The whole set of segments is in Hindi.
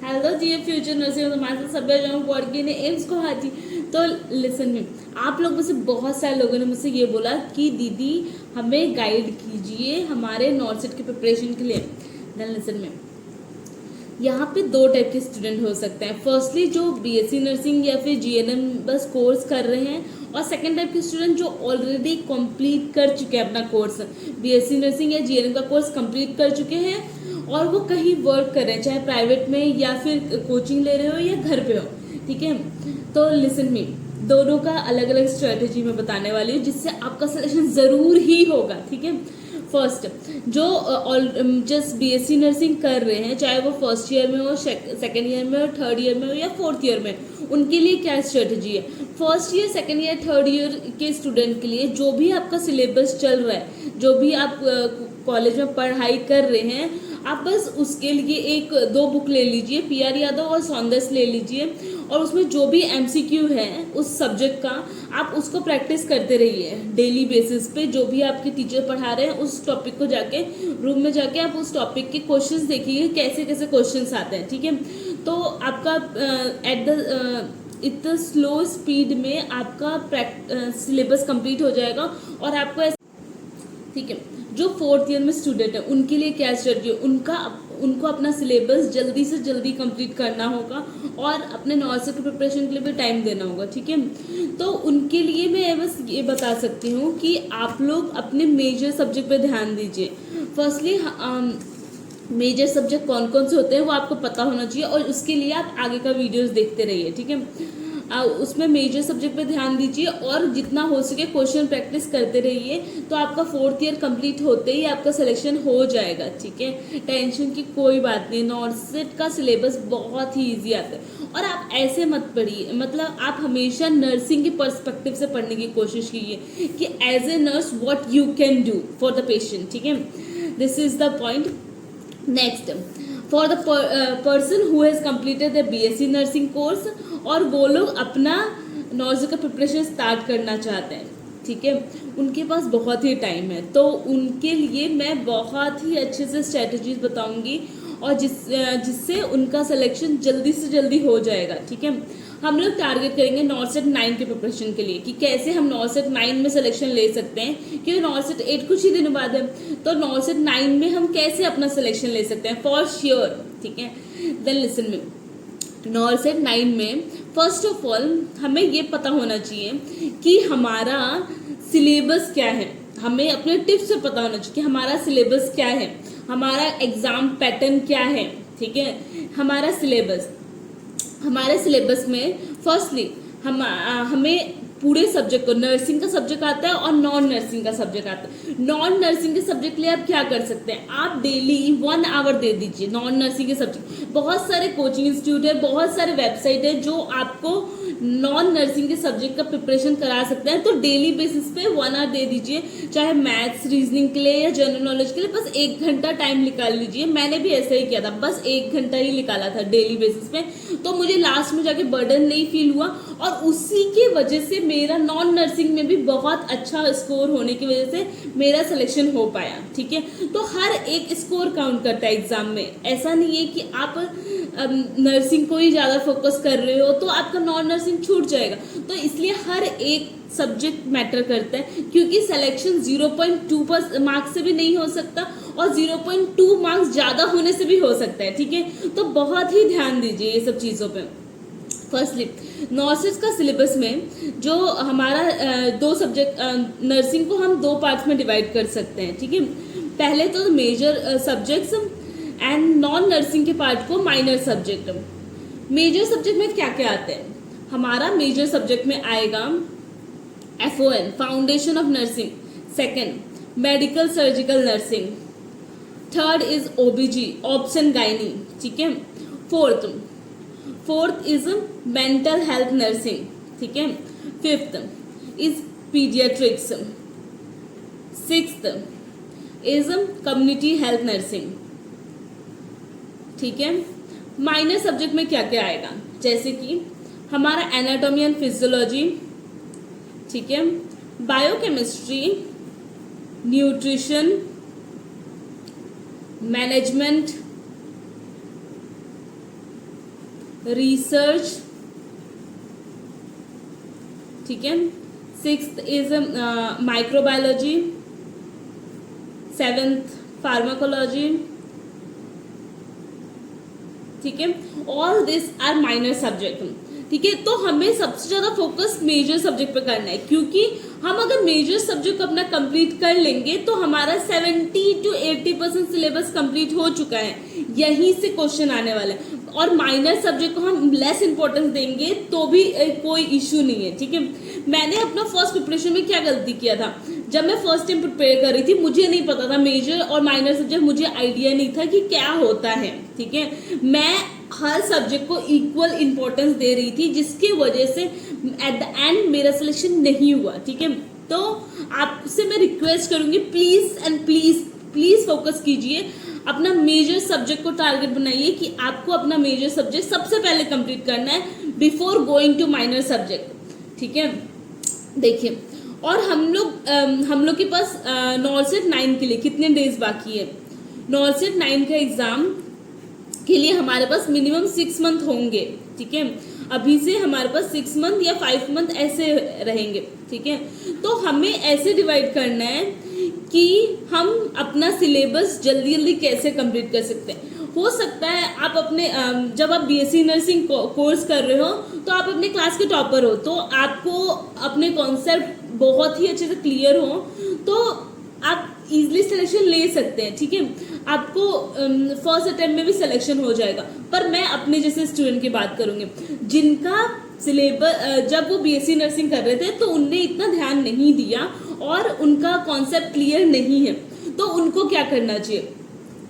हेलो जी फ्यूचर नर्सिंग हमारे साथ सभ्य जो बोर्ड के ने एम्स को हाजी। तो लिसन में आप लोग में से बहुत सारे लोगों ने मुझसे ये बोला कि दीदी हमें गाइड कीजिए हमारे नॉर्सेट के प्रिपरेशन के लिए। देन लिसन में यहाँ पे दो टाइप के स्टूडेंट हो सकते हैं। फर्स्टली जो बीएससी नर्सिंग या फिर जीएनएम बस कोर्स कर रहे हैं, और सेकेंड टाइप के स्टूडेंट जो ऑलरेडी कंप्लीट कर चुके हैं अपना कोर्स, बीएससी नर्सिंग या जीएनएम का कोर्स कंप्लीट कर चुके हैं और वो कहीं वर्क कर रहे हैं, चाहे प्राइवेट में या फिर कोचिंग ले रहे हो या घर पे हो। ठीक है, तो लिसन मी, दोनों का अलग अलग स्ट्रेटेजी मैं बताने वाली हूँ जिससे आपका सिलेक्शन ज़रूर ही होगा। ठीक है, फर्स्ट जो जस्ट बीएससी नर्सिंग कर रहे हैं, चाहे वो फर्स्ट ईयर में हो, सेकेंड ईयर में हो, थर्ड ईयर में हो या फोर्थ ईयर में, उनके लिए क्या स्ट्रेटजी है। First year, second year, third year के स्टूडेंट के लिए जो भी आपका सिलेबस चल रहा है, जो भी आप कॉलेज में पढ़ाई कर रहे हैं, आप बस उसके लिए एक दो बुक ले लीजिए, पीआर यादव और सौंदर्य ले लीजिए, और उसमें जो भी एमसीक्यू है उस सब्जेक्ट का आप उसको प्रैक्टिस करते रहिए डेली बेसिस पे। जो भी आपके टीचर पढ़ा रहे हैं उस टॉपिक को जाके रूम में जाके आप उस टॉपिक के क्वेश्चंस देखिए कैसे कैसे क्वेश्चंस आते हैं। ठीक है, तो आपका एट द इतना स्लो स्पीड में आपका सिलेबस कंप्लीट हो जाएगा। और आपको ठीक है, जो फोर्थ ईयर में स्टूडेंट है उनके लिए क्या स्ट्रेटजी है, उनको अपना सिलेबस जल्दी से जल्दी कंप्लीट करना होगा और अपने नॉर्सेट की प्रिपरेशन के लिए भी टाइम देना होगा। ठीक है, तो उनके लिए मैं बस ये बता सकती हूँ कि आप लोग अपने मेजर सब्जेक्ट पे ध्यान दीजिए। फर्स्टली मेजर सब्जेक्ट कौन कौन से होते हैं वो आपको पता होना चाहिए और उसके लिए आप आगे का वीडियोस देखते रहिए। ठीक है, उसमें मेजर सब्जेक्ट पे ध्यान दीजिए और जितना हो सके क्वेश्चन प्रैक्टिस करते रहिए, तो आपका फोर्थ ईयर कंप्लीट होते ही आपका सिलेक्शन हो जाएगा। ठीक है, टेंशन की कोई बात नहीं, नॉर्सेट का सिलेबस बहुत ही ईजी आता है। और आप ऐसे मत पढ़िए, मतलब आप हमेशा नर्सिंग के पर्सपेक्टिव से पढ़ने की कोशिश कीजिए कि as a nurse what you can do for the patient. ठीक है, this is the point. Next, for the person who has completed the BSc nursing course और वो लोग अपना नर्सिंग का प्रिपरेशन स्टार्ट करना चाहते हैं, ठीक है, उनके पास बहुत ही टाइम है, तो उनके लिए मैं बहुत ही अच्छे से स्ट्रेटजीज बताऊंगी और जिससे उनका सिलेक्शन जल्दी से जल्दी हो जाएगा। ठीक है, हम लोग टारगेट करेंगे नॉर्सेट 9 के प्रिपरेशन के लिए कि कैसे हम नॉर्सेट 9 में सिलेक्शन ले सकते हैं, क्योंकि नॉर्सेट 8 कुछ ही दिनों बाद है, तो नॉर्सेट 9 में हम कैसे अपना सिलेक्शन ले सकते हैं फॉर श्योर। ठीक है, देन लिसन मी, नॉर्सेट 9 में फर्स्ट ऑफ ऑल हमें ये पता होना चाहिए कि हमारा सिलेबस क्या है, हमें अपने टिप्स से पता होना चाहिए कि हमारा सिलेबस क्या है, हमारा एग्जाम पैटर्न क्या है। ठीक है, हमारे सिलेबस में फर्स्टली हमें पूरे सब्जेक्ट को, नर्सिंग का सब्जेक्ट आता है और नॉन नर्सिंग का सब्जेक्ट आता है। नॉन नर्सिंग के सब्जेक्ट के लिए आप क्या कर सकते हैं, आप डेली 1 आवर दे दीजिए नॉन नर्सिंग के सब्जेक्ट। बहुत सारे कोचिंग इंस्टीट्यूट है, बहुत सारे वेबसाइट है जो आपको नॉन नर्सिंग के सब्जेक्ट का प्रिपरेशन करा सकते हैं, तो डेली बेसिस पे 1 आवर दे दीजिए, चाहे मैथ्स रीजनिंग के लिए या जनरल नॉलेज के लिए बस 1 घंटा टाइम निकाल लीजिए। मैंने भी ऐसा ही किया था, बस 1 घंटा ही निकाला था डेली बेसिस पे, तो मुझे लास्ट में जाके बर्डन नहीं फील हुआ और उसी की वजह से मेरा नॉन नर्सिंग में भी बहुत अच्छा स्कोर होने की वजह से मेरा सिलेक्शन हो पाया। ठीक है, तो हर एक स्कोर काउंट करता है एग्जाम में, ऐसा नहीं है कि आप नर्सिंग को ही ज़्यादा फोकस कर रहे हो तो आपका नॉन नर्सिंग छूट जाएगा। तो इसलिए हर एक सब्जेक्ट मैटर करता है, क्योंकि सिलेक्शन 0.2 मार्क्स से भी नहीं हो सकता और 0.2 मार्क्स ज़्यादा होने से भी हो सकता है। ठीक है, तो बहुत ही ध्यान दीजिए ये सब चीज़ों पे। फर्स्टली नर्सिंग का सिलेबस में जो हमारा 2 सब्जेक्ट, नर्सिंग को हम 2 पार्ट्स में डिवाइड कर सकते हैं। ठीक है, पहले तो major subjects and non nursing के पार्ट को माइनर सब्जेक्ट। मेजर सब्जेक्ट में क्या क्या आते हैं, हमारा मेजर सब्जेक्ट में आएगा FON, foundation of nursing, second medical surgical nursing, third is OBG, option gynae. ठीक है, fourth is mental health nursing. ठीक है, fifth is paediatrics, sixth is community health nursing. ठीक है, माइनर सब्जेक्ट में क्या क्या आएगा, जैसे कि हमारा एनाटॉमी एंड फिजियोलॉजी, ठीक है, बायोकेमिस्ट्री, न्यूट्रिशन, मैनेजमेंट, रिसर्च, ठीक है। 6th is microbiology, 7th pharmacology, ठीक है। All this are minor subject, ठीक है। तो हमें सबसे ज्यादा फोकस मेजर सब्जेक्ट पे करना है, क्योंकि हम अगर मेजर सब्जेक्ट अपना कंप्लीट कर लेंगे तो हमारा 70 to 80% सिलेबस कंप्लीट हो चुका है, यहीं से क्वेश्चन आने वाला है। और माइनर सब्जेक्ट को हम लेस इंपॉर्टेंस देंगे तो भी कोई इश्यू नहीं है, ठीक है। मैंने अपना फर्स्ट प्रिपरेशन में क्या गलती किया था, जब मैं फर्स्ट टाइम प्रिपेयर कर रही थी मुझे नहीं पता था मेजर और माइनर सब्जेक्ट, मुझे आइडिया नहीं था कि क्या होता है, ठीक है। मैं हर सब्जेक्ट को इक्वल इंपॉर्टेंस दे रही थी, जिसकी वजह से एट द एंड मेरा सिलेक्शन नहीं हुआ, ठीक है। तो आपसे मैं रिक्वेस्ट करूंगी, please and please please focus कीजिए, अपना मेजर सब्जेक्ट को टारगेट बनाइए कि आपको अपना मेजर सब्जेक्ट सबसे पहले कंप्लीट करना है before going to minor subject, ठीक है। देखिए, और हम लोग के पास नॉर्सेट 9 के लिए कितने डेज बाकी है। नॉर्सेट 9 का एग्जाम के लिए हमारे पास मिनिमम 6 मंथ होंगे, ठीक है। अभी से हमारे पास 6 मंथ या 5 मंथ ऐसे रहेंगे, ठीक है। तो हमें ऐसे डिवाइड करना है कि हम अपना सिलेबस जल्दी जल्दी कैसे कंप्लीट कर सकते हैं। हो सकता है आप अपने जब आप बीएससी नर्सिंग कोर्स कर रहे हो तो आप अपने क्लास के टॉपर हो, तो आपको अपने कॉन्सेप्ट बहुत ही अच्छे से क्लियर हो, तो आप इजीली सिलेक्शन ले सकते हैं, ठीक है। आपको फर्स्ट अटेम्प्ट में भी सिलेक्शन हो जाएगा। पर मैं अपने जैसे स्टूडेंट की बात करूंगी जिनका सिलेबस जब वो बीएससी नर्सिंग कर रहे थे तो उनने इतना ध्यान नहीं दिया और उनका कॉन्सेप्ट क्लियर नहीं है, तो उनको क्या करना चाहिए,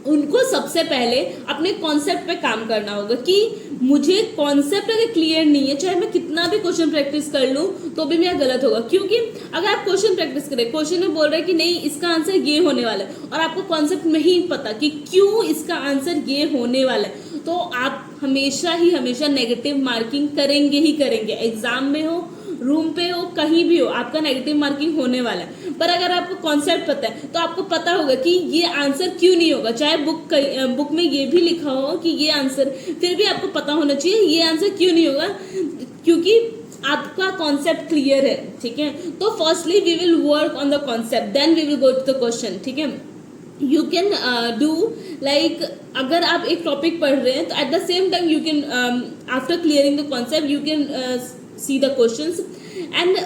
उनको सबसे पहले अपने कॉन्सेप्ट पे काम करना होगा कि मुझे कॉन्सेप्ट अगर क्लियर नहीं है, चाहे मैं कितना भी क्वेश्चन प्रैक्टिस कर लूं तो भी मेरा गलत होगा। क्योंकि अगर आप क्वेश्चन प्रैक्टिस करें, क्वेश्चन में बोल रहे हैं कि नहीं इसका आंसर ये होने वाला है और आपको कॉन्सेप्ट नहीं पता कि क्यों इसका आंसर ये होने वाला है, तो आप हमेशा नेगेटिव मार्किंग करेंगे ही करेंगे। एग्जाम में हो, रूम पे हो, कहीं भी हो, आपका नेगेटिव मार्किंग होने वाला है। पर अगर आपको कॉन्सेप्ट पता है तो आपको पता होगा कि ये आंसर क्यों नहीं होगा, चाहे बुक में ये भी लिखा हो कि ये आंसर, फिर भी आपको पता होना चाहिए ये आंसर क्यों नहीं होगा, क्योंकि आपका कॉन्सेप्ट क्लियर है, ठीक है। तो firstly we will work on the concept, then we will go to the question, ठीक है। यू कैन डू लाइक, अगर आप एक टॉपिक पढ़ रहे हैं तो at the same time you can after clearing the concept you can see the questions, and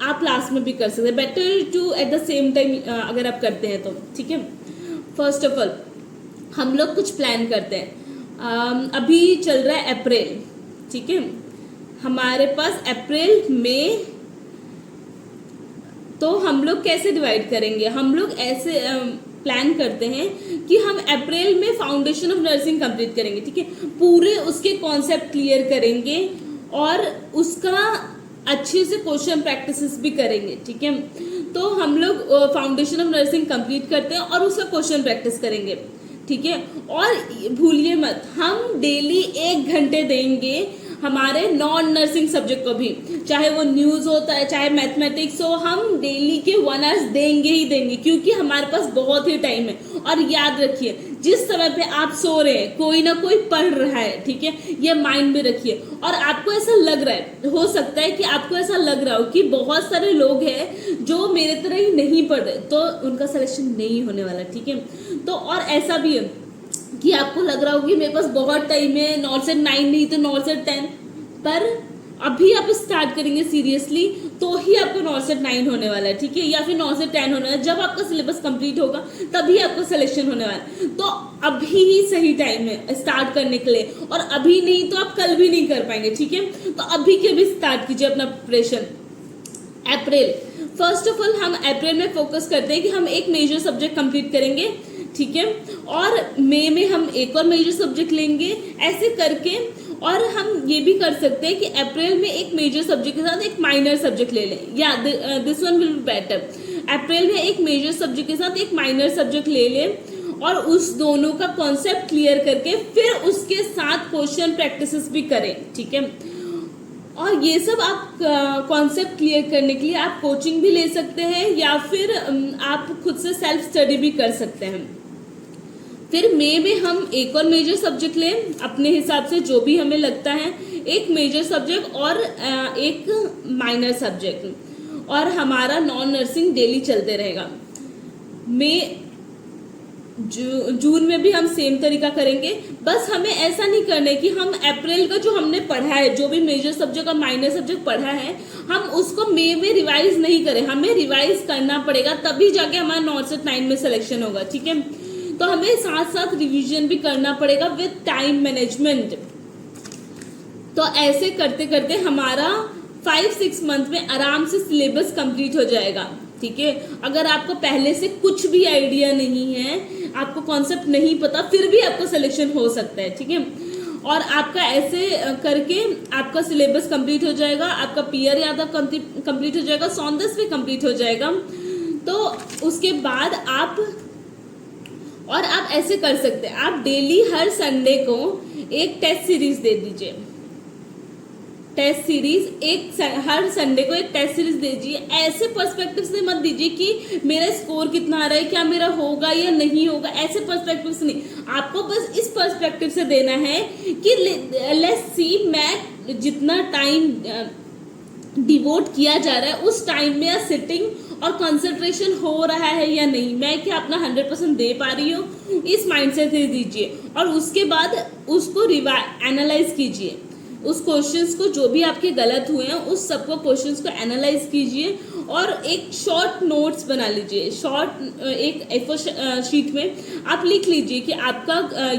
आप लास्ट में भी कर सकते हैं। Better to at the same time अगर आप करते हैं तो, ठीक है। फर्स्ट ऑफ ऑल हम लोग कुछ प्लान करते हैं। अभी चल रहा है अप्रैल, ठीक है। हमारे पास अप्रैल में तो हम लोग कैसे डिवाइड करेंगे, हम लोग ऐसे प्लान करते हैं कि हम अप्रैल में फाउंडेशन ऑफ नर्सिंग कंप्लीट करेंगे, ठीक है। पूरे उसके कॉन्सेप्ट क्लियर करेंगे और उसका अच्छे से क्वेश्चन प्रैक्टिसेस भी करेंगे, ठीक है। तो हम लोग फाउंडेशन ऑफ नर्सिंग कंप्लीट करते हैं और उसका क्वेश्चन प्रैक्टिस करेंगे, ठीक है। और भूलिए मत, हम डेली 1 घंटे देंगे हमारे नॉन नर्सिंग सब्जेक्ट को भी, चाहे वो न्यूज होता है चाहे मैथमेटिक्स हो, हम डेली के 1 आवर्स देंगे ही देंगे, क्योंकि हमारे पास बहुत ही टाइम है। और याद रखिए, जिस समय पे आप सो रहे हैं कोई ना कोई पढ़ रहा है, ठीक है, ये माइंड में रखिए। और आपको ऐसा लग रहा है, हो सकता है कि आपको ऐसा लग रहा हो कि बहुत सारे लोग हैं जो मेरे तरह ही नहीं पढ़ रहे, तो उनका सिलेक्शन नहीं होने वाला, ठीक है। तो और ऐसा भी है कि आपको लग रहा हो कि मेरे पास बहुत टाइम है, नॉर्सेट 9 नहीं तो नॉर्सेट 10, पर अभी आप स्टार्ट करेंगे सीरियसली तो ही आपको नॉर्सेट 9 होने वाला है, ठीक है, या फिर नॉर्सेट 10 होने वाला है। जब आपका सिलेबस कंप्लीट होगा तभी आपको सिलेक्शन होने वाला है। तो अभी ही सही टाइम है स्टार्ट करने के लिए, और अभी नहीं तो आप कल भी नहीं कर पाएंगे, ठीक है। तो अभी के भी स्टार्ट कीजिए अपना preparation. April, first of all हम अप्रैल में फोकस करते हैं कि हम एक मेजर सब्जेक्ट कंप्लीट करेंगे, ठीक है। और मई में हम एक और मेजर सब्जेक्ट लेंगे, ऐसे करके। और हम ये भी कर सकते हैं कि अप्रैल में एक मेजर सब्जेक्ट के साथ एक माइनर सब्जेक्ट ले लें, या this one will be better. अप्रैल में एक मेजर सब्जेक्ट के साथ एक माइनर सब्जेक्ट ले लें और उस दोनों का कॉन्सेप्ट क्लियर करके फिर उसके साथ क्वेश्चन प्रैक्टिसेस भी करें, ठीक है। और ये सब आप कॉन्सेप्ट क्लियर करने के लिए आप कोचिंग भी ले सकते हैं या फिर आप खुद से सेल्फ स्टडी भी कर सकते हैं। फिर मई में हम एक और मेजर सब्जेक्ट लें अपने हिसाब से, जो भी हमें लगता है, एक मेजर सब्जेक्ट और एक माइनर सब्जेक्ट, और हमारा नॉन नर्सिंग डेली चलते रहेगा। मई जून में भी हम सेम तरीका करेंगे। बस हमें ऐसा नहीं करना है कि हम अप्रैल का जो हमने पढ़ा है, जो भी मेजर सब्जेक्ट और माइनर सब्जेक्ट पढ़ा है, हम उसको मई में रिवाइज नहीं करें। हमें रिवाइज करना पड़ेगा, तभी जाके हमारा नॉर्सेट 9 में सिलेक्शन होगा, ठीक है। तो हमें साथ साथ रिवीजन भी करना पड़ेगा विद टाइम मैनेजमेंट। तो ऐसे करते करते हमारा 5-6 मंथ में आराम से सिलेबस कंप्लीट हो जाएगा, ठीक है। अगर आपको पहले से कुछ भी आइडिया नहीं है, आपको कॉन्सेप्ट नहीं पता, फिर भी आपका सिलेक्शन हो सकता है, ठीक है। और आपका ऐसे करके आपका सिलेबस कंप्लीट हो जाएगा, आपका पीयर यादव कंप्लीट हो जाएगा, सौंदर्य भी कंप्लीट हो जाएगा। तो उसके बाद आप ऐसे कर सकते हैं, आप डेली हर संडे को एक टेस्ट सीरीज दे दीजिए। टेस्ट सीरीज हर संडे को एक टेस्ट सीरीज दीजिए। ऐसे पर्सपेक्टिव से मत दीजिए कि मेरा स्कोर कितना आ रहा है, क्या मेरा होगा या नहीं होगा, ऐसे पर्सपेक्टिव से नहीं। आपको बस इस पर्सपेक्टिव से देना है कि लेट्स सी मैं जितना टाइम डिवोट किया जा रहा है उस टाइम में सिटिंग और कंसंट्रेशन हो रहा है या नहीं, मैं क्या अपना 100% दे पा रही हूँ, इस माइंडसेट से दीजिए। और उसके बाद उसको एनालाइज कीजिए, उस क्वेश्चंस को, जो भी आपके गलत हुए हैं उस सबको क्वेश्चंस को एनालाइज कीजिए और एक शॉर्ट नोट्स बना लीजिए। शॉर्ट एक A4 शीट में आप लिख लीजिए कि आपका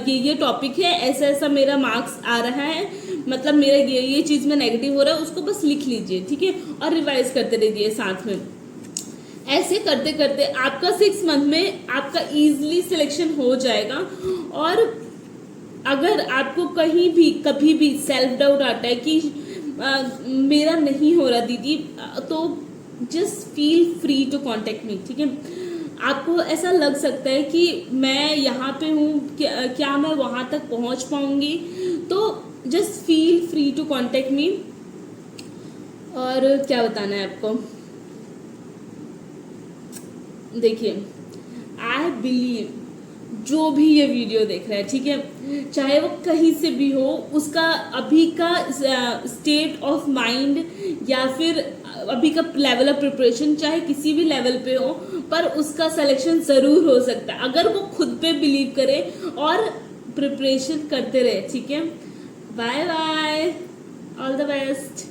ये टॉपिक है, ऐसा ऐसा मेरा मार्क्स आ रहा है, मतलब मेरा ये चीज़ में नेगेटिव हो रहा है, उसको बस लिख लीजिए, ठीक है। और रिवाइज करते रहिए साथ में। ऐसे करते करते आपका 6 मंथ में आपका इजीली सिलेक्शन हो जाएगा। और अगर आपको कहीं भी कभी भी सेल्फ डाउट आता है कि मेरा नहीं हो रहा दीदी, तो just feel free to contact me, ठीक है। आपको ऐसा लग सकता है कि मैं यहाँ पे हूँ, क्या मैं वहाँ तक पहुँच पाऊँगी, तो just feel free to contact me. और क्या बताना है आपको, देखिए, आई बिलीव जो भी ये वीडियो देख रहा है, ठीक है, चाहे वो कहीं से भी हो, उसका अभी का स्टेट ऑफ माइंड या फिर अभी का लेवल ऑफ प्रिपरेशन चाहे किसी भी लेवल पे हो, पर उसका सिलेक्शन ज़रूर हो सकता है अगर वो खुद पे बिलीव करे और प्रिपरेशन करते रहे, ठीक है। Bye bye, all the best.